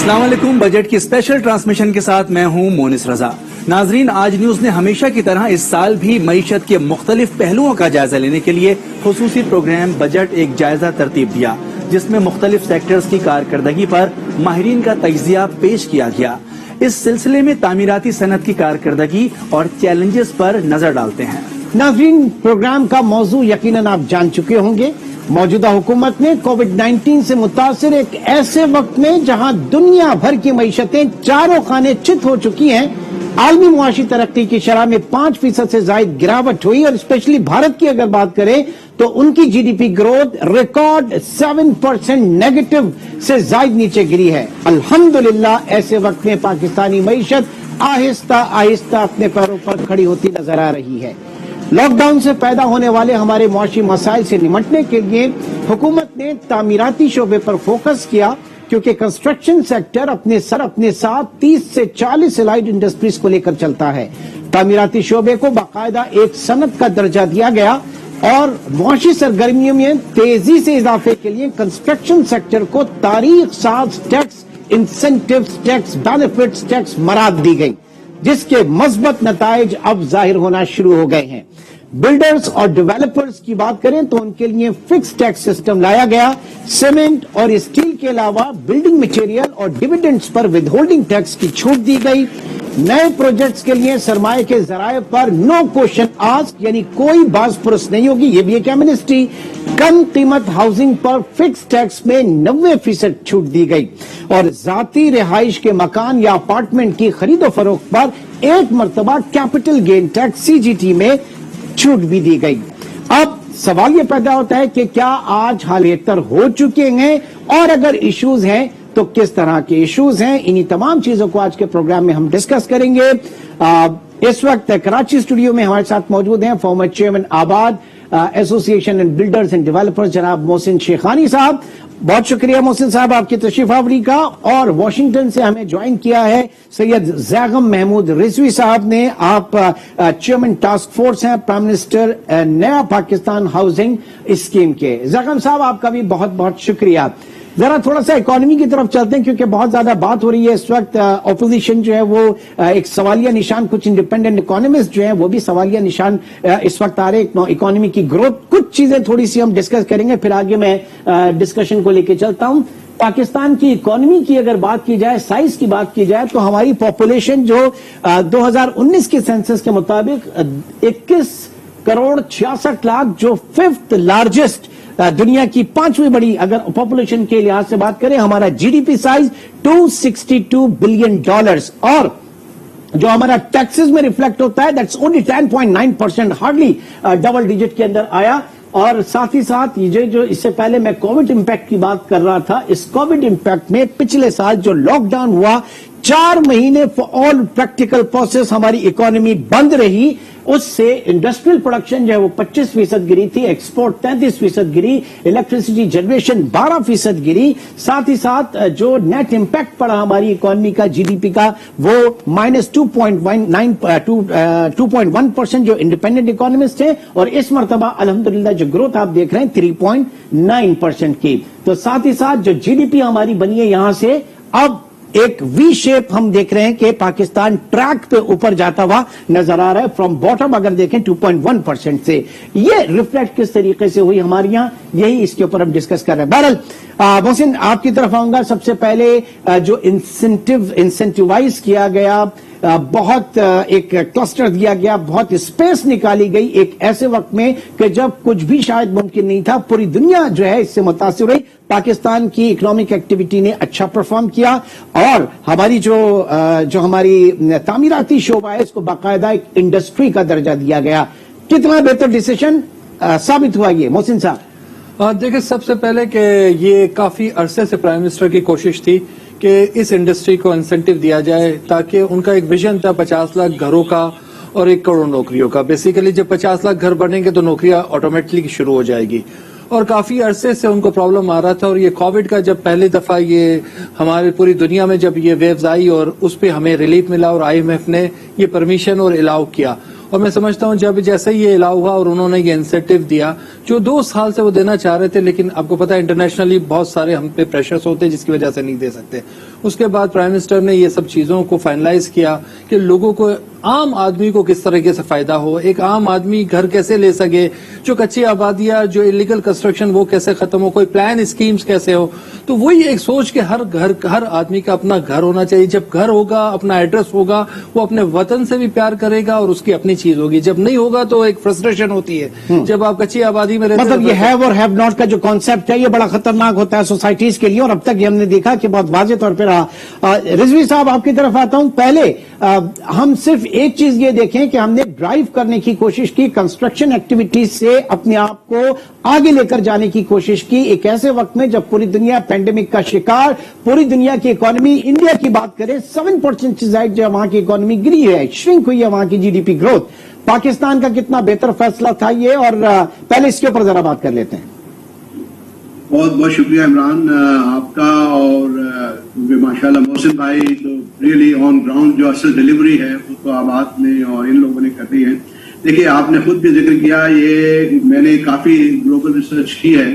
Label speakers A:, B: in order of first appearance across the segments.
A: السلام علیکم. بجٹ کی اسپیشل ٹرانسمیشن کے ساتھ میں ہوں مونس رضا. ناظرین, آج نیوز نے ہمیشہ کی طرح اس سال بھی معیشت کے مختلف پہلوؤں کا جائزہ لینے کے لیے خصوصی پروگرام بجٹ ایک جائزہ ترتیب دیا, جس میں مختلف سیکٹرز کی کارکردگی پر ماہرین کا تجزیہ پیش کیا گیا. اس سلسلے میں تعمیراتی صنعت کی کارکردگی اور چیلنجز پر نظر ڈالتے ہیں.
B: ناظرین, پروگرام کا موضوع یقیناً آپ جان چکے ہوں گے. موجودہ حکومت نے کووڈ-19 سے متاثر ایک ایسے وقت میں جہاں دنیا بھر کی معیشتیں چاروں خانے چت ہو چکی ہیں, عالمی معاشی ترقی کی شرح میں 5% سے زائد گراوٹ ہوئی, اور اسپیشلی بھارت کی اگر بات کریں تو ان کی G D P growth record 7% negative سے زائد نیچے گری ہے. الحمدللہ ایسے وقت میں پاکستانی معیشت آہستہ آہستہ اپنے پیروں پر کھڑی ہوتی نظر آ رہی ہے. لاک ڈاؤن سے پیدا ہونے والے ہمارے معاشی مسائل سے نمٹنے کے لیے حکومت نے تعمیراتی شعبے پر فوکس کیا, کیونکہ کنسٹرکشن سیکٹر اپنے ساتھ 30 سے 40 الائڈ انڈسٹریز کو لے کر چلتا ہے. تعمیراتی شعبے کو باقاعدہ ایک صنعت کا درجہ دیا گیا, اور معاشی سرگرمیوں میں تیزی سے اضافے کے لیے کنسٹرکشن سیکٹر کو تاریخ ساز tax incentives tax benefits tax مراد دی گئی, جس کے مثبت نتائج اب ظاہر ہونا شروع ہو گئے ہیں. بلڈرز اور ڈیولپرز کی بات کریں تو ان کے لیے فکس ٹیکس سسٹم لایا گیا. سیمنٹ اور اسٹیل کے علاوہ بلڈنگ مٹیریل اور ڈیویڈنڈز پر ود ہولڈنگ ٹیکس کی چھوٹ دی گئی. نئے پروجیکٹس کے لیے سرمایہ کے ذرائع پر نو کوشچن آسک, یعنی کوئی باز پرس نہیں ہوگی, یہ بھی ایک ایمنسٹی. کم قیمت ہاؤسنگ پر فکس ٹیکس میں 90% چھوٹ دی گئی, اور ذاتی رہائش کے مکان یا اپارٹمنٹ کی خرید و فروخت پر ایک مرتبہ کیپٹل گین ٹیکس CGT میں چھوٹ بھی دی گئی. اب سوال یہ پیدا ہوتا ہے کہ کیا آج حال بہتر ہو چکے ہیں, اور اگر ایشوز ہیں تو کس طرح کے ایشوز ہیں؟ انہی تمام چیزوں کو آج کے پروگرام میں ہم ڈسکس کریں گے. اس وقت کراچی اسٹوڈیو میں ہمارے ساتھ موجود ہیں فارمر چیئرمین آباد association and builders and developers جناب محسن شیخانی صاحب. بہت شکریہ محسن صاحب آپ کی تشریف آوری کا. اور واشنگٹن سے ہمیں جوائن کیا ہے سید زیغم محمود رضوی صاحب نے. آپ چیئرمین ٹاسک فورس ہیں پرائم منسٹر نیا پاکستان ہاؤسنگ اسکیم کے. زیغم صاحب آپ کا بھی بہت بہت شکریہ. ذرا تھوڑا سا اکانومی کی طرف چلتے ہیں, کیونکہ بہت زیادہ بات ہو رہی ہے اس وقت. اپوزیشن جو ہے وہ ایک سوالیہ نشان, کچھ انڈیپینڈنٹ اکانومسٹ جو ہیں وہ بھی سوالیہ نشان اس وقت آ رہے ہیں اکانومی کی گروتھ. کچھ چیزیں تھوڑی سی ہم ڈسکس کریں گے, پھر آگے میں ڈسکشن کو لے کے چلتا ہوں. پاکستان کی اکانومی کی اگر بات کی جائے, سائز کی بات کی جائے, تو ہماری پاپولیشن جو 2019 کے سینسس کے مطابق 21 کروڑ 66 لاکھ, جو 5th لارجسٹ دنیا کی 5ویں بڑی اگر پاپولیشن کے لحاظ سے بات کریں. ہمارا G D P size $262 billion, اور جو ہمارا ٹیکسز میں ریفلیکٹ ہوتا ہے that's only 10.9%, hardly double digit کے اندر آیا. اور ساتھ ہی ساتھ یہ جو اس سے پہلے میں کووڈ امپیکٹ کی بات کر رہا تھا, اس کووڈ امپیکٹ میں پچھلے سال جو لاک ڈاؤن ہوا 4 مہینے فار آل پریکٹیکل پروسیس ہماری اکانومی بند رہی, اس سے انڈسٹریل پروڈکشن جو ہے وہ 25% گری تھی, ایکسپورٹ 33% گری, الیکٹریسٹی جنریشن 12% گری. ساتھ ہی ساتھ جو نیٹ امپیکٹ پڑا ہماری اکانومی کا جی ڈی پی کا وہ -2.1% جو انڈیپینڈنٹ اکانومسٹ ہیں, اور اس مرتبہ الحمدللہ جو گروتھ آپ دیکھ رہے ہیں 3.9% کی. تو ساتھ ہی ساتھ جو جی ڈی پی ہماری بنی ہے یہاں سے اب ایک وی شیپ ہم دیکھ رہے ہیں کہ پاکستان ٹریک پہ اوپر جاتا ہوا نظر آ رہا ہے. فرام باٹم اگر دیکھیں 2.1% سے, یہ ریفلیکٹ کس طریقے سے ہوئی ہمارے یہاں, یہی اس کے اوپر ہم ڈسکس کر رہے ہیں. بہرحال محسن آپ کی طرف آؤں گا. سب سے پہلے جو انسینٹیوائز کیا گیا, بہت ایک کلسٹر دیا گیا, بہت اسپیس نکالی گئی ایک ایسے وقت میں کہ جب کچھ بھی شاید ممکن نہیں تھا. پوری دنیا جو ہے اس سے متاثر ہوئی. پاکستان کی اکنامک ایکٹیویٹی نے اچھا پرفارم کیا, اور ہماری جو ہماری تعمیراتی شعبہ ہے اس کو باقاعدہ ایک انڈسٹری کا درجہ دیا گیا. کتنا بہتر ڈیسیشن ثابت ہوا یہ محسن صاحب؟
C: دیکھیں, سب سے پہلے کہ یہ کافی عرصے سے پرائم منسٹر کی کوشش تھی کہ اس انڈسٹری کو انسینٹیو دیا جائے, تاکہ ان کا ایک ویژن تھا 50 لاکھ گھروں کا اور 1 کروڑ نوکریوں کا. بیسیکلی جب 50 لاکھ گھر بنیں گے تو نوکریاں آٹومیٹکلی شروع ہو جائے گی, اور کافی عرصے سے ان کو پرابلم آ رہا تھا. اور یہ کووڈ کا جب پہلی دفعہ یہ ہمارے پوری دنیا میں جب یہ ویوز آئی اور اس پہ ہمیں ریلیف ملا, اور IMF نے یہ پرمیشن اور الاؤ کیا, اور میں سمجھتا ہوں جب جیسے یہ الاؤ ہوا اور انہوں نے یہ انسینٹیو دیا جو 2 سال سے وہ دینا چاہ رہے تھے، لیکن آپ کو پتا ہے انٹرنیشنلی بہت سارے ہم پہ پریشرز ہوتے ہیں جس کی وجہ سے نہیں دے سکتے. اس کے بعد پرائم منسٹر نے یہ سب چیزوں کو فائنلائز کیا کہ لوگوں کو، عام آدمی کو کس طریقے سے فائدہ ہو، ایک عام آدمی گھر کیسے لے سکے، جو کچی آبادیاں، جو انلیگل کنسٹرکشن وہ کیسے ختم ہو، کوئی پلان اسکیمز کیسے ہو. تو وہی ایک سوچ کہ ہر آدمی کا اپنا گھر ہونا چاہیے. جب گھر ہوگا، اپنا ایڈریس ہوگا، وہ اپنے وطن سے بھی پیار کرے گا اور اس کی اپنی چیز ہوگی. جب نہیں ہوگا تو ایک فرسٹریشن ہوتی ہے. جب آپ کچی آبادی میں رہتے
B: مطلب یہ ہیو اور ہیو ناٹ کا جو کانسیپٹ ہے یہ بڑا خطرناک ہوتا ہے سوسائٹیز کے لیے، اور اب تک یہ ہم نے دیکھا کہ بہت واضح طور پہ رہا. رضوی صاحب آپ کی طرف آتا ہوں. پہلے ہم صرف ایک چیز یہ دیکھیں کہ ہم نے ڈرائیو کرنے کی کوشش کی، کنسٹرکشن ایکٹیویٹیز سے اپنے آپ کو آگے لے کر جانے کی کوشش کی ایک ایسے وقت میں جب پوری دنیا پینڈیمک کا شکار، پوری دنیا کی اکانومی، انڈیا کی بات کریں 7% سے زائد جو وہاں کی اکانومی گری ہے، شرنک ہوئی ہے وہاں کی GDP گروتھ. پاکستان کا کتنا بہتر فیصلہ تھا یہ، اور پہلے اس کے اوپر ذرا بات کر لیتے ہیں.
D: بہت بہت شکریہ عمران آپ کا، اور ماشاءاللہ محسن بھائی تو ریئلی آن گراؤنڈ جو اصل ڈلیوری ہے وہ تو آباد نے اور ان لوگوں نے کر دی ہے. دیکھیے آپ نے خود بھی ذکر کیا، یہ میں نے کافی گلوبل ریسرچ کی ہے.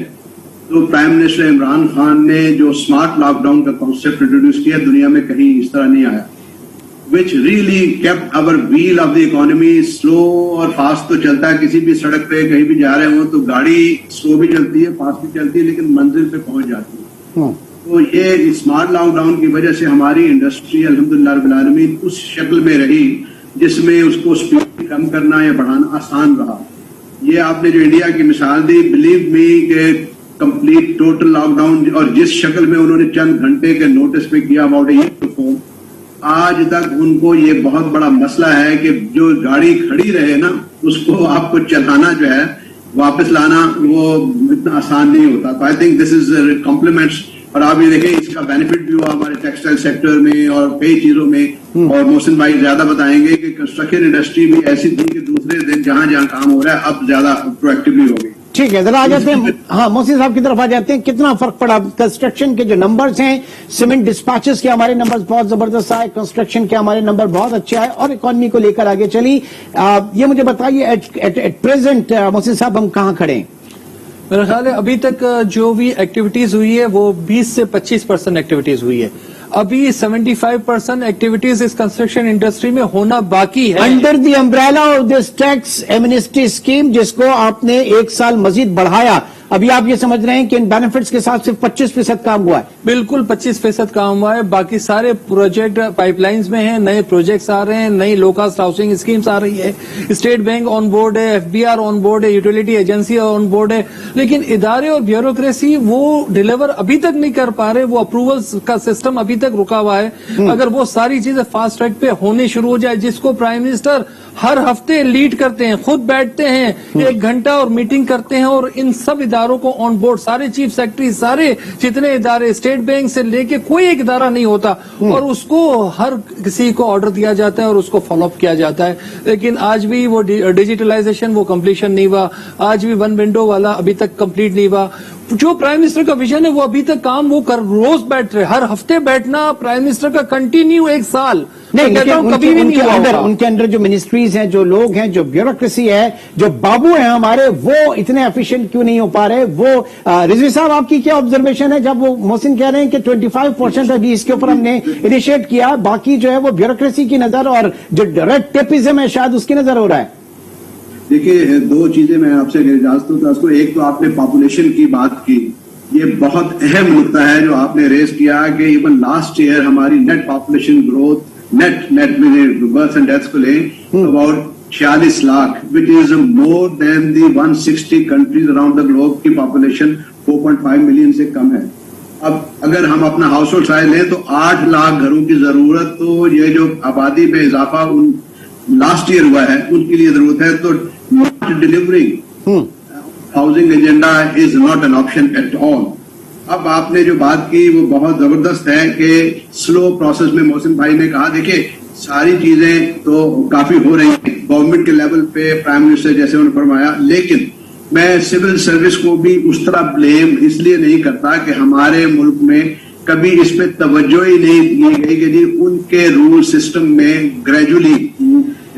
D: تو پرائم منسٹر عمران خان نے جو اسمارٹ لاک ڈاؤن کا کانسیپٹ انٹروڈیوس کیا دنیا میں کہیں اس طرح نہیں آیا، which really kept our wheel of the economy slow اور فاسٹ تو چلتا ہے. کسی بھی سڑک پہ کہیں بھی جا رہے ہوں تو گاڑی سلو بھی چلتی ہے، فاسٹ بھی چلتی ہے، لیکن منزل پہ پہنچ جاتی ہے. تو یہ اسمارٹ لاک ڈاؤن کی وجہ سے ہماری انڈسٹری الحمدللہ رب العالمین اس شکل میں رہی جس میں اس کو اسپیڈ کم کرنا یا بڑھانا آسان رہا. یہ آپ نے جو انڈیا کی مثال دی، بلیو می کہ کمپلیٹ ٹوٹل لاک ڈاؤن اور جس شکل میں انہوں نے چند گھنٹے کے نوٹس پہ کیا اباؤٹ اے، آج تک ان کو یہ بہت بڑا مسئلہ ہے کہ جو گاڑی کھڑی رہے نا اس کو آپ کو چلانا جو ہے، واپس لانا وہ اتنا آسان نہیں ہوتا. تو I think this is compliments. اور آپ یہ دیکھیں اس کا بینیفٹ بھی ہوا ہمارے ٹیکسٹائل سیکٹر میں اور کئی چیزوں میں. اور محسن بھائی زیادہ بتائیں گے کہ کنسٹرکشن انڈسٹری بھی ایسی تھی کہ دوسرے دن جہاں جہاں کام ہو رہا ہے اب زیادہ پرویکٹیولی ہو گئی.
B: ٹھیک ہے، ذرا آ جاتے ہیں ہاں محسن صاحب کی طرف آ جاتے ہیں. کتنا فرق پڑا کنسٹرکشن کے جو نمبرز ہیں، سیمنٹ ڈسپیچز کے ہمارے نمبرز بہت زبردست آئے، کنسٹرکشن کے ہمارے نمبر بہت اچھے آئے اور اکانومی کو لے کر آگے چلی. یہ مجھے بتائیے ایٹ پریزنٹ محسن صاحب ہم کہاں کھڑے ہیں؟
C: میرا خیال ہے ابھی تک جو بھی ایکٹیویٹیز ہوئی ہے وہ 20 سے 25% ایکٹیویٹیز ہوئی ہے. ابھی 75% ایکٹیویٹیز اس کنسٹرکشن انڈسٹری میں ہونا باقی ہے.
B: Under the umbrella of this tax amnesty scheme جس کو آپ نے 1 سال مزید بڑھایا، ابھی آپ یہ سمجھ رہے ہیں کہ ان بینیفٹس کے ساتھ صرف 25% کام ہوا ہے؟
C: بالکل 25% کام ہوا ہے. باقی سارے پروجیکٹ پائپ لائنز میں ہیں، نئے پروجیکٹس آ رہے ہیں، نئی لو کاسٹ ہاؤسنگ اسکیمز آ رہی ہے، اسٹیٹ بینک آن بورڈ ہے، FBR آن بورڈ ہے، یوٹیلیٹی ایجنسی آن بورڈ ہے. لیکن ادارے اور بیوروکریسی وہ ڈیلیور ابھی تک نہیں کر پا رہے، وہ اپروولز کا سسٹم ابھی تک رکا ہوا ہے. اگر وہ ساری چیزیں فاسٹ ٹریک پہ ہونی شروع ہو جائے، جس کو پرائم منسٹر ہر ہفتے لیڈ کرتے ہیں، خود بیٹھتے ہیں 1 گھنٹہ اور میٹنگ کرتے ہیں اور ان سب اداروں کو آن بورڈ، سارے چیف سیکرٹری، سارے جتنے ادارے، اسٹیٹ بینک سے لے کے کوئی ایک ادارہ نہیں ہوتا اور اس کو ہر کسی کو آرڈر دیا جاتا ہے اور اس کو فالو اپ کیا جاتا ہے. لیکن آج بھی وہ ڈیجیٹلائزیشن وہ کمپلیشن نہیں ہوا، آج بھی 1 ونڈو والا ابھی تک کمپلیٹ نہیں ہوا. جو پرائم منسٹر کا ویژن ہے وہ ابھی تک کام وہ کر روز بیٹھ رہے، ہر ہفتے بیٹھنا پرائم منسٹر کا کنٹینیو 1 سال کبھی بھی نہیں ہوا.
B: ان کے اندر جو منسٹریز ہیں، جو لوگ ہیں، جو بیوروکریسی ہے، جو بابو ہیں ہمارے، وہ اتنے ایفیشینٹ کیوں نہیں ہو پا رہے؟ وہ رضوی صاحب آپ کی کیا آبزرویشن ہے جب وہ محسن کہہ رہے ہیں کہ 25% ابھی اس کے اوپر ہم نے انیشیٹ کیا، باقی جو ہے وہ بیوروکریسی کی نظر اور جو ریڈ ٹیپزم ہے شاید اس کی نظر ہو رہا ہے؟
D: دیکھیے 2 چیزیں میں آپ سے اجازت ہوں تو ایک تو آپ نے پاپولیشن کی بات کی، یہ بہت اہم نقطہ ہے جو آپ نے ریز کیا کہ ایون لاسٹ ایئر ہماری نیٹ پاپولیشن گروتھ نیٹ میں برتھ اینڈ ڈیتھس کو لیں about 46 lakh which is more than the 160 countries around the globe کی پاپولیشن 4.5 ملین سے کم ہے. اب اگر ہم اپنا ہاؤس ہولڈ سائز لیں تو 8 لاکھ گھروں کی ضرورت، تو یہ جو آبادی میں اضافہ لاسٹ ایئر ہوا ہے ان کے لیے ضرورت ہے. تو not delivering housing agenda is not an option at all. اب آپ نے جو بات کی وہ بہت زبردست ہے کہ سلو پروسیس میں محسن بھائی نے کہا دیکھیں ساری چیزیں تو کافی ہو رہی ہیں گورنمنٹ کے لیول پہ، پرائم منسٹر جیسے انہوں نے فرمایا، لیکن میں سول سروس کو بھی اس طرح بلیم اس لیے نہیں کرتا کہ ہمارے ملک میں کبھی اس پہ توجہ ہی نہیں دی گئی کہ جی ان کے رول سسٹم میں گریجولی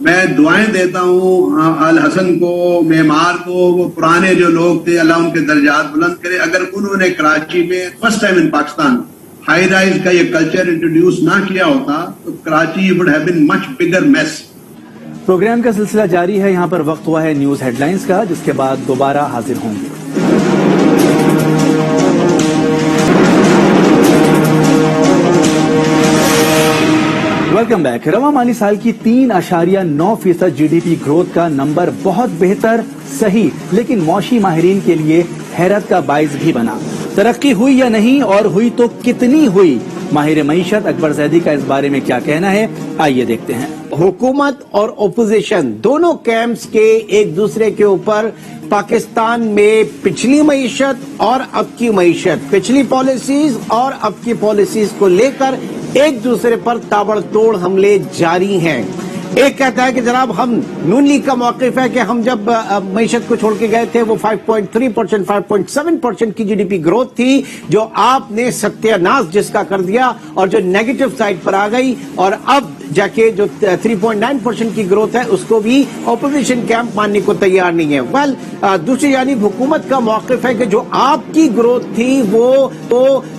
D: میں دعائیں دیتا ہوں الحسن کو، معمار کو، وہ پرانے جو لوگ تھے، اللہ ان کے درجات بلند کرے. اگر انہوں نے کراچی میں first time in Pakistan high rise کا یہ کلچر انٹروڈیوس نہ کیا ہوتا تو Karachi would have been much bigger mess.
A: Program کا سلسلہ جاری ہے. یہاں پر وقت ہوا ہے نیوز ہیڈ لائنز کا، جس کے بعد دوبارہ حاضر ہوں گے. Welcome back. رواں مالی سال کی 3.9% جی ڈی پی گروتھ کا نمبر بہت بہتر، صحیح، لیکن معاشی ماہرین کے لیے حیرت کا باعث بھی بنا. ترقی ہوئی یا نہیں، اور ہوئی تو کتنی ہوئی؟ ماہر معیشت اکبر زیدی کا اس بارے میں کیا کہنا ہے، آئیے دیکھتے ہیں.
B: حکومت اور اپوزیشن دونوں کیمپس کے ایک دوسرے کے اوپر پاکستان میں پچھلی معیشت اور اب کی معیشت، پچھلی پالیسیز اور اب کی پالیسیز کو لے کر ایک دوسرے پر تابڑ توڑ حملے جاری ہیں. ایک کہتا ہے کہ جناب ہم نون لیگ کا موقف ہے کہ ہم جب معیشت کو چھوڑ کے گئے تھے وہ 5.3%، 5.7% کی جی ڈی پی گروتھ تھی، جو آپ نے ستیہ ناش جس کا کر دیا اور جو نیگیٹو سائڈ پر آ گئی، اور اب جا کے جو 3.9% کی گروتھ ہے اس کو بھی اپوزیشن کیمپ ماننے کو تیار نہیں ہے. ویل دوسری جانب حکومت کا موقف ہے کہ جو آپ کی گروتھ تھی وہ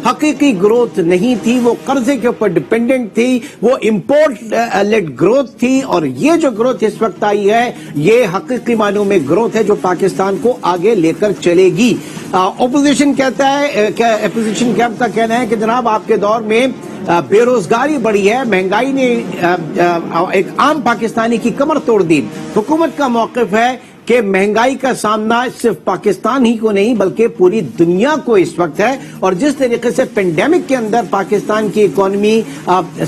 B: حقیقی گروتھ نہیں تھی، وہ قرضے کے اوپر ڈیپینڈنٹ تھی، وہ امپورٹ لیڈ گروتھ تھی، اور یہ جو گروتھ اس وقت آئی ہے یہ حقیقی معنوں میں گروتھ ہے جو پاکستان کو آگے لے کر چلے گی. اپوزیشن کہتا ہے، اپوزیشن کیمپ کا کہنا ہے کہ جناب آپ کے دور میں بے روزگاری بڑھی ہے، مہنگائی نے ایک عام پاکستانی کی کمر توڑ دی. حکومت کا موقف ہے کہ مہنگائی کا سامنا صرف پاکستان ہی کو نہیں بلکہ پوری دنیا کو اس وقت ہے، اور جس طریقے سے پینڈیمک کے اندر پاکستان کی اکانومی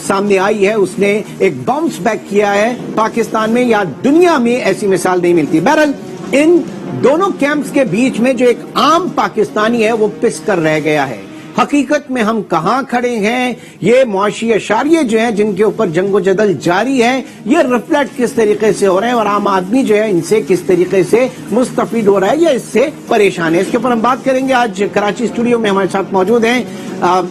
B: سامنے آئی ہے اس نے ایک باؤنس بیک کیا ہے. پاکستان میں یا دنیا میں ایسی مثال نہیں ملتی. بہرحال ان دونوں کیمپس کے بیچ میں جو ایک عام پاکستانی ہے وہ پس کر رہ گیا ہے. حقیقت میں ہم کہاں کھڑے ہیں، یہ معاشی اشاریے جو ہیں جن کے اوپر جنگ و جدل جاری ہے یہ ریفلیکٹ کس طریقے سے ہو رہے ہیں، اور عام آدمی جو ہے ان سے کس طریقے سے مستفید ہو رہا ہے یا اس سے پریشان ہے. اس کے اوپر ہم بات کریں گے. آج کراچی اسٹوڈیو میں ہمارے ساتھ موجود ہیں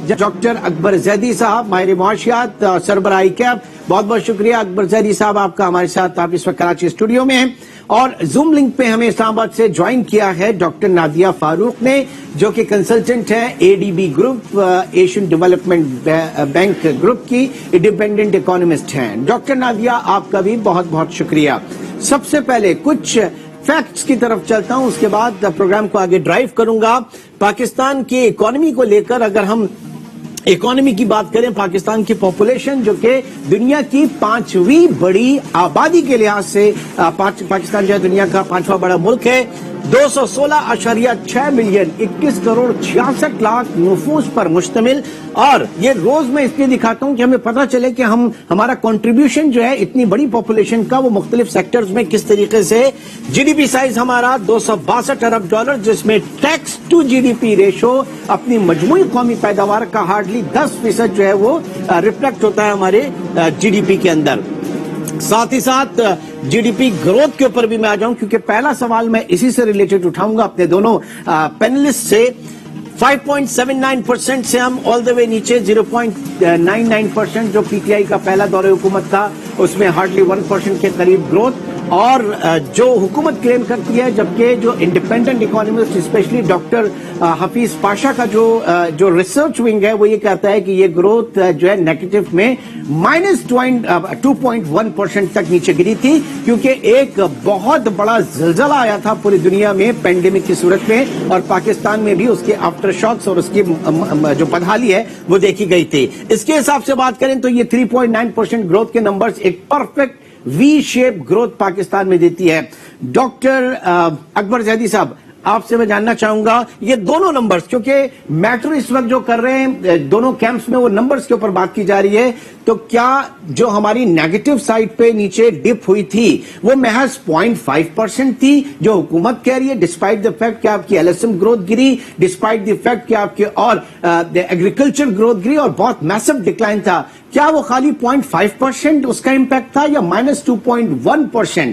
B: ڈاکٹر اکبر زیدی صاحب، ماہر معاشیات، سربراہ کیمپ. بہت بہت شکریہ اکبر زیدی صاحب آپ کا ہمارے ساتھ. آپ اس وقت کراچی اسٹوڈیو میں ہیں، اور زوم لنک پہ ہمیں اسلام آباد سے جوائن کیا ہے ڈاکٹر نادیہ فاروق نے، جو کہ کنسلٹنٹ ہے A D B group, Asian development bank group کی انڈیپینڈنٹ اکانومسٹ ہیں. ڈاکٹر نادیہ آپ کا بھی بہت بہت شکریہ. سب سے پہلے کچھ فیکٹس کی طرف چلتا ہوں، اس کے بعد پروگرام کو آگے ڈرائیو کروں گا. پاکستان کی اکانومی کو لے کر اگر ہم اکانومی کی بات کریں، پاکستان کی پاپولیشن جو کہ دنیا کی 5ویں بڑی آبادی کے لحاظ سے پاکستان جو ہے دنیا کا 5واں بڑا ملک ہے، 216.6 ملین 21 کروڑ 66 لاکھ نفوس پر مشتمل. اور یہ روز میں اس لیے دکھاتا ہوں کہ ہمیں پتہ چلے کہ ہمارا کنٹریبیوشن جو ہے اتنی بڑی پاپولیشن کا وہ مختلف سیکٹرز میں کس طریقے سے. جی ڈی پی سائز ہمارا $262 ارب، جس میں tax to G D P ratio اپنی مجموعی قومی پیداوار کا ہارڈلی 10% جو ہے وہ ریفلیکٹ ہوتا ہے ہمارے جی ڈی پی کے اندر. ساتھ ہی ساتھ جی ڈی پی گروتھ کے اوپر بھی میں آ جاؤں، کیونکہ پہلا سوال میں اسی سے ریلیٹڈ اٹھاؤں گا اپنے دونوں پینلسٹ سے. 5.79% سے ہم آل دا وے نیچے 0.99% جو پی ٹی آئی کا پہلا دور حکومت تھا اس میں ہارڈلی 1% کے قریب گروتھ. اور جو حکومت کلیم کرتی ہے، جبکہ جو independent economist specially doctor Hafeez Pasha کا جو ریسرچ ونگ ہے وہ یہ کہتا ہے کہ یہ گروتھ جو ہے نیگیٹو میں -2.1% تک نیچے گری تھی، کیونکہ ایک بہت بڑا زلزلہ آیا تھا پوری دنیا میں پینڈیمک کی صورت میں، اور پاکستان میں بھی اس کے آفٹر شاکس اور اس کی جو بدحالی ہے وہ دیکھی گئی تھی. اس کے حساب سے بات کریں تو یہ 3.9% گروتھ کے نمبرز ایک پرفیکٹ وی شیپ گروتھ پاکستان میں دیتی ہے. ڈاکٹر اکبر زیدی صاحب آپ سے میں جاننا چاہوں گا یہ دونوں نمبرز، کیونکہ میٹر اس وقت جو کر رہے ہیں دونوں کیمپس میں وہ نمبرز کے اوپر بات کی جا رہی ہے، تو کیا جو ہماری نیگیٹو سائڈ پہ نیچے ڈپ ہوئی تھی وہ محض 0.5% تھی جو حکومت کہہ رہی ہے، ڈسپائٹ دا فیکٹ کہ آپ کی ایل ایس ایم گروتھ گری، ڈسپائٹ دی فیکٹ کہ آپ کے اور ایگریکلچر گروتھ گری اور بہت میسو ڈکلائن تھا؟ کیا وہ خالی 0.5% اس کا امپیکٹ تھا یا -2.1%؟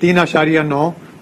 E: 3.9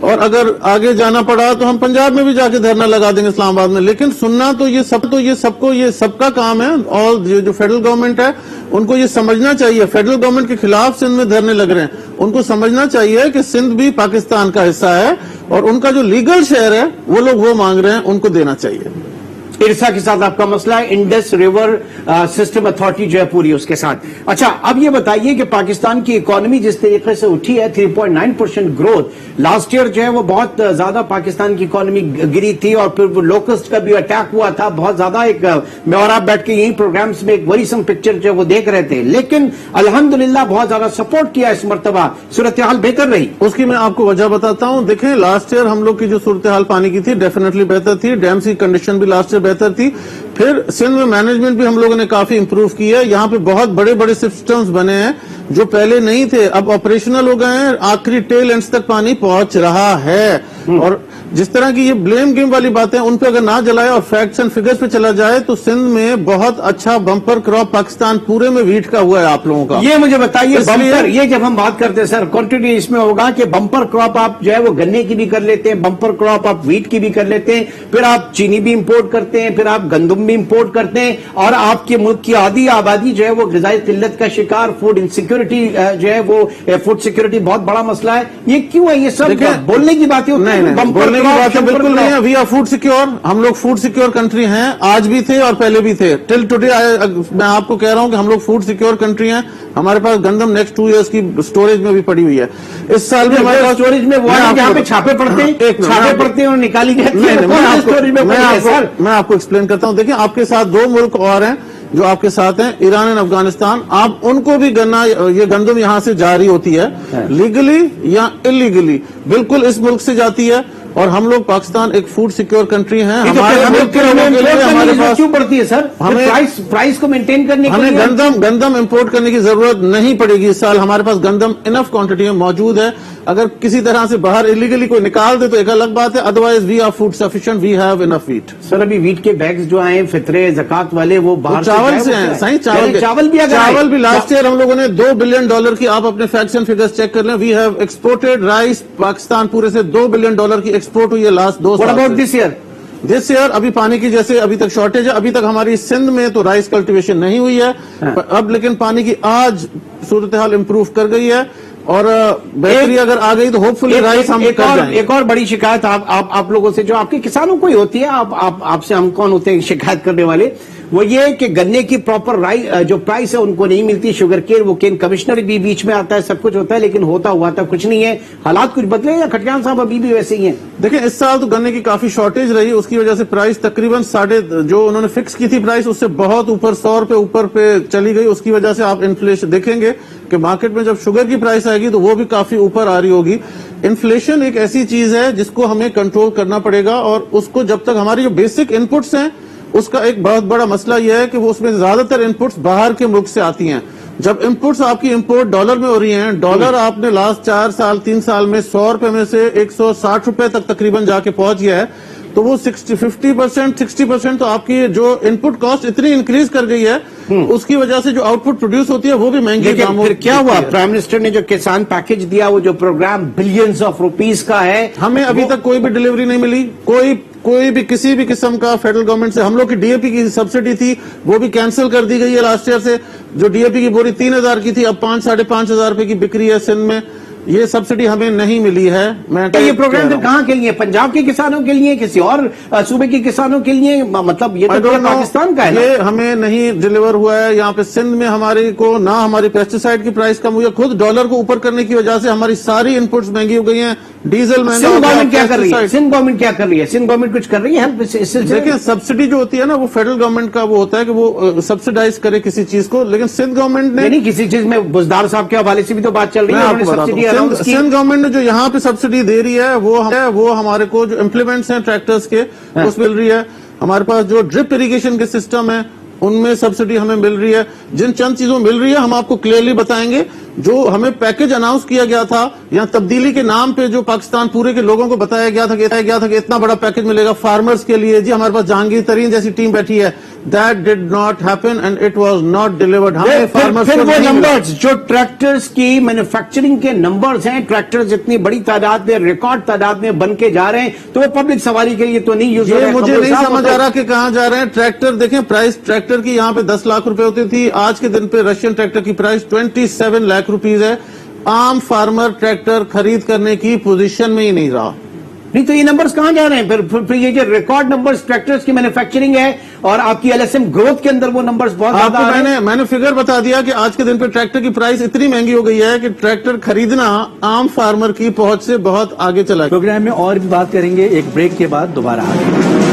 F: اور اگر آگے جانا پڑا تو ہم پنجاب میں بھی جا کے دھرنا لگا دیں گے اسلام آباد میں. لیکن سننا تو یہ سب کا کام ہے. اور جو فیڈرل گورنمنٹ ہے ان کو یہ سمجھنا چاہیے, فیڈرل گورنمنٹ کے خلاف سندھ میں دھرنے لگ رہے ہیں, ان کو سمجھنا چاہیے کہ سندھ بھی پاکستان کا حصہ ہے اور ان کا جو لیگل شیئر ہے وہ لوگ وہ مانگ رہے ہیں, ان کو دینا چاہیے.
B: ارسا کے ساتھ آپ کا مسئلہ ہے, انڈس ریور سسٹم اتھارٹی جو ہے پوری اس کے ساتھ. اچھا اب یہ بتائیے کہ پاکستان کی اکانومی جس طریقے سے اٹھی ہے 3.9% گروتھ, لاسٹ ایئر جو ہے وہ بہت زیادہ پاکستان کی اکانومی گری تھی اور پھر لوکسٹ کا بھی اٹیک ہوا تھا بہت زیادہ. ایک میں اور آپ بیٹھ کے یہی پروگرامز میں ایک وریسم پکچر جو ہے وہ دیکھ رہے تھے, لیکن الحمدللہ بہت زیادہ سپورٹ کیا اس مرتبہ, صورتحال بہتر رہی.
F: اس کی میں آپ کو وجہ بتاتا ہوں. دیکھیں لاسٹ ایئر ہم لوگ کی جو صورتحال پانی کی تھی ڈیفینیٹلی بہتر تھی, ڈیم کی کنڈیشن بھی لاسٹ ایئر بہتر تھی. پھر سندھ میں مینجمنٹ بھی ہم لوگوں نے کافی امپروو کی ہے. یہاں پہ بہت بڑے بڑے سسٹمز بنے ہیں جو پہلے نہیں تھے, اب آپریشنل ہو گئے ہیں, آخری ٹیل اینڈز تک پانی پہنچ رہا ہے. اور جس طرح کی یہ بلیم گیم والی باتیں ان پہ اگر نہ جلائے اور فیکٹس اینڈ فگرز پہ چلا جائے تو سندھ میں بہت اچھا بمپر کراپ پاکستان پورے میں ویٹ کا ہوا ہے آپ لوگوں کا.
B: یہ مجھے بتائیے بمپر, یہ جب ہم بات کرتے ہیں سر کوانٹٹی اس میں ہوگا کہ بمپر کراپ آپ جو ہے وہ گنے کی بھی کر لیتے ہیں, بمپر کراپ آپ ویٹ کی بھی کر لیتے ہیں, پھر آپ چینی بھی امپورٹ کرتے ہیں, پھر آپ گندم بھی امپورٹ کرتے ہیں, اور آپ کے ملک کی آدھی آبادی جو ہے وہ غذائی قلت کا شکار, فوڈ انسیکیورٹی جو ہے وہ فوڈ سیکورٹی بہت بڑا مسئلہ ہے. یہ کیوں ہے؟ یہ سب بولنے کی باتیں
F: بولنے کی بات بالکل نہیں ہے. وی آر فوڈ سیکیور, ہم لوگ فوڈ سیکیور کنٹری ہیں, آج بھی تھے اور پہلے بھی تھے. ٹل ٹوڈے میں آپ کو کہہ رہا ہوں کہ ہم لوگ فوڈ سیکیور کنٹری ہیں. ہمارے پاس گندم نیکسٹ 2 ایئرس کی سٹوریج میں بھی پڑی ہوئی ہے. اس سال بھی ہمارے پاس
B: سٹوریج میں وہ جہاں پہ چھاپے پڑتے ہیں اور نکالی جاتی ہے.
F: میں آپ کو ایکسپلین کرتا ہوں. دیکھیں آپ کے ساتھ 2 ملک اور ہیں جو آپ کے ساتھ ہیں, ایران اور افغانستان. آپ ان کو بھی یہ گندم یہاں سے جاری ہوتی ہے لیگلی یا انلیگلی, بالکل اس ملک سے جاتی ہے. اور ہم لوگ پاکستان ایک فوڈ سیکیور کنٹری ہیں. ہمارے ملک کے لوگوں کے لیے ہمارے پاس
B: کیوں پڑتی ہے سر؟ پرائس کو مینٹین کرنے کے لیے
F: ہمیں گندم امپورٹ کرنے کی ضرورت نہیں پڑے گی. اس سال ہمارے پاس گندم انف کوانٹٹی میں موجود ہے. اگر کسی طرح سے باہر انلیگلی کوئی نکال دے تو ایک الگ بات ہے, otherwise we are food sufficient, we have enough wheat.
B: Sir ابھی ویٹ کے بیگز جو آئے فطرے زکات والے وہ باہر
F: چاول سے ہیں. صحیح چاول بھی لاسٹ ایئر ہم لوگوں نے $2 بلین کی, آپ اپنے فیکٹس اینڈ فگرز چیک کر لیں, we have exported rice. Pakistan پورے سے $2 بلین کی ایکسپورٹ ہوئی ہے لاسٹ 2 سال. دس ایئر ابھی پانی کی جیسے ابھی تک شارٹیج ہے, ابھی تک ہماری سندھ میں تو رائس کلٹیویشن نہیں ہوئی ہے اب, لیکن پانی کی آج صورتحال امپروو کر گئی ہے اور بہتری اگر آ گئی تو ہوپ فلی رائس ہم کر جائیں گے.
B: ایک اور بڑی شکایت آپ لوگوں سے جو آپ کے کسانوں کو ہی ہوتی ہے, آپ سے ہم کون ہوتے ہیں شکایت کرنے والے, وہ یہ کہ گنے کی پراپر جو پرائس ہے ان کو نہیں ملتی. شوگر کیئر وہ کین کمشنر بھی بیچ میں آتا ہے, سب کچھ ہوتا ہے, لیکن ہوتا ہوا تھا کچھ نہیں ہے. حالات کچھ بدلے یا کھٹیان صاحب ابھی بھی ویسے ہی ہیں؟
F: دیکھیں اس سال تو گنے کی کافی شارٹیج رہی, اس کی وجہ سے پرائس تقریباً جو انہوں نے فکس کی تھی پرائس اس سے بہت اوپر 100 روپے اوپر پہ چلی گئی. اس کی وجہ سے آپ انفلیشن دیکھیں گے کہ مارکیٹ میں جب شوگر کی پرائس آئے گی تو وہ بھی کافی اوپر آ رہی ہوگی. انفلیشن ایک ایسی چیز ہے جس کو ہمیں کنٹرول کرنا پڑے گا, اور اس کو جب تک ہماری جو بیسک ان پٹس ہیں اس کا ایک بہت بڑا مسئلہ یہ ہے کہ وہ اس میں زیادہ تر ان پٹس باہر کے ملک سے آتی ہیں. جب ان پٹس آپ کی امپورٹ ڈالر میں ہو رہی ہیں, ڈالر آپ نے لاسٹ 3 سال میں 100 روپے میں سے 160 روپے تک تقریباً جا کے پہنچ گیا ہے, تو وہ 50% 60% تو آپ کی جو ان پٹ کاسٹ اتنی انکریز کر گئی ہے, اس کی وجہ سے جو آؤٹ پٹ پروڈیوس ہوتی ہے وہ بھی مہنگی داموں.
B: پھر کیا ہوا؟ پرائم منسٹر نے جو کسان پیکج دیا, وہ جو پروگرام بلینز آف روپیز کا ہے,
F: ہمیں ابھی تک کوئی بھی ڈلیوری نہیں ملی. کوئی بھی کسی بھی قسم کا فیڈرل گورنمنٹ سے. ہم لوگ کی ڈی اے پی کی سبسڈی تھی وہ بھی کینسل کر دی گئی ہے لاسٹ ایئر سے. جو ڈی اے پی کی بوری 3000 کی تھی اب 5,500 روپے کی بکری ہے سندھ میں. یہ سبسڈی ہمیں نہیں ملی ہے.
B: یہ پروگرام پھر کہاں کے لیے؟ پنجاب کے کسانوں کے لیے, کسی اور صوبے کے کسانوں کے لیے؟ مطلب یہ تو پاکستان کا ہے.
F: یہ ہمیں نہیں ڈلیور ہوا ہے. یہاں پہ سندھ میں ہماری کو نہ ہماری پیسٹیسائڈ کی پرائس کم ہوئی ہے, خود ڈالر کو اوپر کرنے کی وجہ سے ہماری ساری ان پٹس مہنگی ہو گئی ہیں. ڈیزل مہنگا.
B: سندھ گورنمنٹ کیا کر رہی ہے؟ سندھ گورنمنٹ کیا کر رہی ہے؟ سندھ گورنمنٹ کچھ کر رہی ہے؟
F: دیکھیں سبسڈی جو ہوتی ہے نا وہ فیڈرل گورنمنٹ کا وہ ہوتا ہے کہ وہ سبسڈائز کرے کسی چیز کو, لیکن سندھ گورنمنٹ نے
B: نہیں کسی چیز میں. بزدار صاحب کے حوالے سے بھی تو بات چل رہی ہے.
F: سندھ گورنمنٹ نے جو یہاں پہ سبسڈی دے رہی ہے وہ ہمارے کو جو امپلیمنٹس ہیں ٹریکٹرز کے اس مل رہی ہے. ہمارے پاس جو ڈرپ اریگیشن کے سسٹم ہے ان میں سبسڈی ہمیں مل رہی ہے. جن چند چیزوں مل رہی ہے ہم آپ کو کلیئرلی بتائیں گے. جو ہمیں پیکج اناؤنس کیا گیا تھا یا تبدیلی کے نام پہ جو پاکستان پورے کے لوگوں کو بتایا گیا تھا کہ اتنا بڑا پیکج ملے گا فارمرز کے لیے، جی ہمارے پاس جہانگیر ترین جیسی ٹیم بیٹھی ہے، that did not happen and it was not delivered. ہمیں فارمرز
B: پھر وہ نمبرز جو ٹریکٹرز کی مینوفیکچرنگ کے نمبرز ہیں، ٹریکٹرز اتنی بڑی تعداد میں، ریکارڈ تعداد میں بن کے جا رہے ہیں، تو وہ پبلک سواری کے لیے تو نہیں یوز ہو رہے ہیں.
F: مجھے نہیں سمجھ آ رہا کہ کہاں جا رہے ہیں. ٹریکٹر دیکھیں، پرائس ٹریکٹر کی یہاں پہ 10 لاکھ روپے ہوتی تھی، آج کے دن پہ رشین ٹریکٹر کی پرائس 27 لاکھ روپیز ہے. عام فارمر ٹریکٹر خرید کرنے کی پوزیشن میں ہی نہیں رہا.
B: نہیں تو یہ نمبرز کہاں جا رہے ہیں؟ پھر یہ جو ریکارڈ نمبرز ٹریکٹرز کی مینوفیکچرنگ ہے اور آپ کی LSM گروتھ کے اندر وہ نمبرز بہت زیادہ آ رہے ہیں.
F: میں نے فگر بتا دیا کہ آج کے دن پہ ٹریکٹر کی پرائس اتنی مہنگی ہو گئی ہے کہ ٹریکٹر خریدنا عام فارمر کی پہنچ سے بہت آگے چلا گیا.
A: پروگرام میں اور بھی بات کریں گے، ایک بریک کے بعد دوبارہ آگے.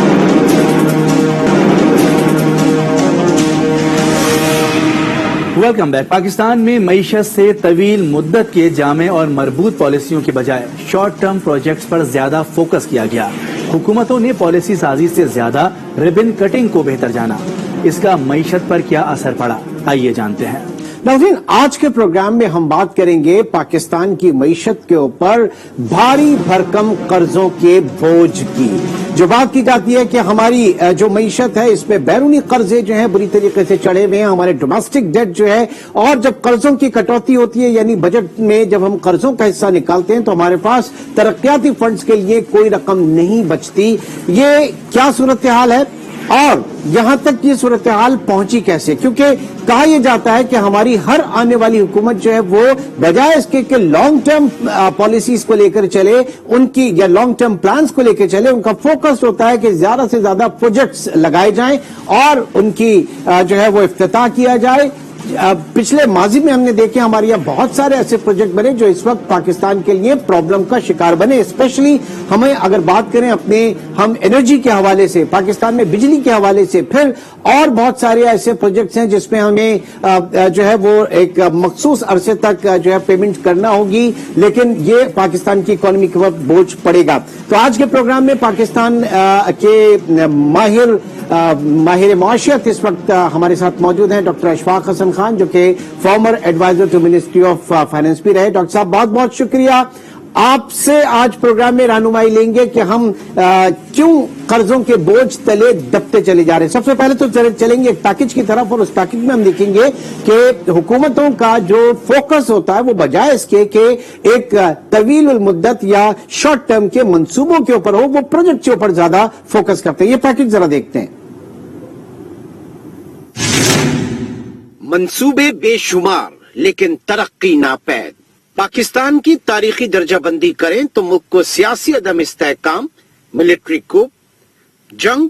A: Welcome back. پاکستان میں معیشت سے طویل مدت کے جامع اور مربوط پالیسیوں کے بجائے شارٹ ٹرم پروجیکٹس پر زیادہ فوکس کیا گیا. حکومتوں نے پالیسی سازی سے زیادہ ریبن کٹنگ کو بہتر جانا. اس کا معیشت پر کیا اثر پڑا، آئیے جانتے ہیں.
B: ناظرین، آج کے پروگرام میں ہم بات کریں گے پاکستان کی معیشت کے اوپر بھاری بھرکم قرضوں کے بوجھ کی. جو بات کی جاتی ہے کہ ہماری جو معیشت ہے اس پہ بیرونی قرضے جو ہیں بری طریقے سے چڑھے ہوئے ہیں، ہمارے ڈومیسٹک ڈیٹ جو ہے، اور جب قرضوں کی کٹوتی ہوتی ہے یعنی بجٹ میں جب ہم قرضوں کا حصہ نکالتے ہیں تو ہمارے پاس ترقیاتی فنڈز کے لیے کوئی رقم نہیں بچتی. یہ کیا صورتحال ہے اور یہاں تک یہ صورتحال پہنچی کیسے؟ کیونکہ کہا یہ جاتا ہے کہ ہماری ہر آنے والی حکومت جو ہے وہ بجائے اس کے کہ لانگ ٹرم پالیسیز کو لے کر چلے، ان کی یا لانگ ٹرم پلانز کو لے کر چلے، ان کا فوکس ہوتا ہے کہ زیادہ سے زیادہ پروجیکٹس لگائے جائیں اور ان کی جو ہے وہ افتتاح کیا جائے. پچھلے ماضی میں ہم نے دیکھے ہمارے یہاں بہت سارے ایسے پروجیکٹ بنے جو اس وقت پاکستان کے لیے پرابلم کا شکار بنے. اسپیشلی ہمیں اگر بات کریں ہم انرجی کے حوالے سے، پاکستان میں بجلی کے حوالے سے، پھر اور بہت سارے ایسے پروجیکٹس ہیں جس میں ہمیں جو ہے وہ ایک مخصوص عرصے تک جو ہے پیمنٹ کرنا ہوگی، لیکن یہ پاکستان کی اکانومی کے وقت بوجھ پڑے گا. تو آج کے پروگرام میں پاکستان کے ماہر معاشیت اس وقت ہمارے ساتھ موجود ہیں، ڈاکٹر اشفاق حسن خان، جو کہ former adviser to ministry of finance بھی رہے. ڈاکٹر صاحب بہت بہت شکریہ. آپ سے آج پروگرام میں رہنمائی لیں گے کہ ہم کیوں قرضوں کے بوجھ تلے دبتے چلے جا رہے ہیں. سب سے پہلے تو چلیں گے ایک پیکج کی طرف، اور اس پیکج میں ہم دیکھیں گے کہ حکومتوں کا جو فوکس ہوتا ہے وہ بجائے اس کے کہ ایک طویل المدت یا شارٹ ٹرم کے منصوبوں کے اوپر ہو، وہ پروجیکٹ کے اوپر زیادہ فوکس کرتے ہیں. یہ پیکج ذرا دیکھتے ہیں.
G: منصوبے بے شمار لیکن ترقی ناپید. پاکستان کی تاریخی درجہ بندی کریں تو ملک کو سیاسی عدم استحکام، ملٹری کوپ، جنگ،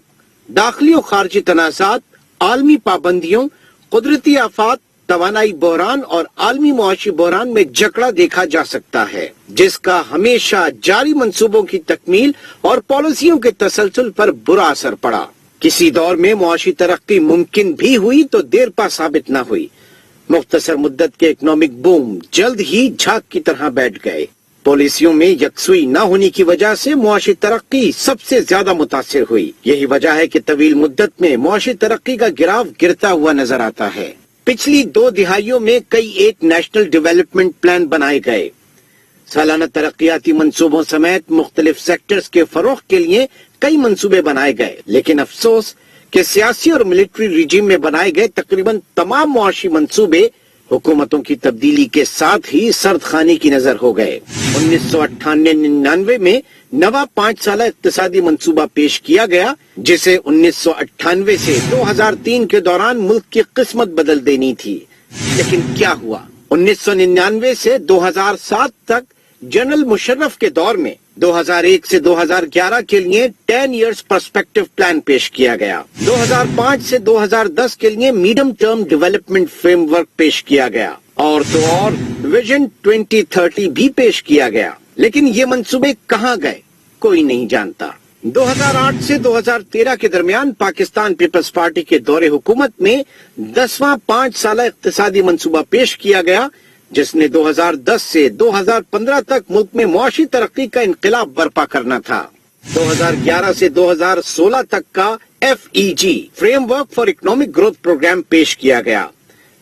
G: داخلی و خارجی تنازعات، عالمی پابندیوں، قدرتی آفات، توانائی بحران اور عالمی معاشی بحران میں جکڑا دیکھا جا سکتا ہے، جس کا ہمیشہ جاری منصوبوں کی تکمیل اور پالیسیوں کے تسلسل پر برا اثر پڑا. کسی دور میں معاشی ترقی ممکن بھی ہوئی تو دیر پا ثابت نہ ہوئی. مختصر مدت کے اکنامک بوم جلد ہی جھاگ کی طرح بیٹھ گئے. پالیسیوں میں یکسوئی نہ ہونے کی وجہ سے معاشی ترقی سب سے زیادہ متاثر ہوئی. یہی وجہ ہے کہ طویل مدت میں معاشی ترقی کا گراف گرتا ہوا نظر آتا ہے. پچھلی 2 دہائیوں میں کئی ایک نیشنل ڈیولپمنٹ پلان بنائے گئے. سالانہ ترقیاتی منصوبوں سمیت مختلف سیکٹرز کے فروغ کے لیے کئی منصوبے بنائے گئے، لیکن افسوس کہ سیاسی اور ملٹری ریجیم میں بنائے گئے تقریباً تمام معاشی منصوبے حکومتوں کی تبدیلی کے ساتھ ہی سرد خانے کی نظر ہو گئے. 1998-99 میں نوا 5 سالہ اقتصادی منصوبہ پیش کیا گیا، جسے 1998 سے 2003 کے دوران ملک کی قسمت بدل دینی تھی. لیکن کیا ہوا؟ 1999 سے 2007 تک جنرل مشرف کے دور میں 2001 سے 2011 کے لیے 10 ایئرز پرسپیکٹو پلان پیش کیا گیا. 2005 سے 2010 کے لیے medium term development frame work پیش کیا گیا، اور تو اور ویژن 2030 بھی پیش کیا گیا. لیکن یہ منصوبے کہاں گئے کوئی نہیں جانتا. 2008 سے 2013 کے درمیان پاکستان پیپلز پارٹی کے دور حکومت میں 10واں 5 سالہ اقتصادی منصوبہ پیش کیا گیا، جس نے 2010 سے 2015 تک ملک میں معاشی ترقی کا انقلاب برپا کرنا تھا. 2011 سے 2016 تک کا FEG framework for economic growth program پیش کیا گیا.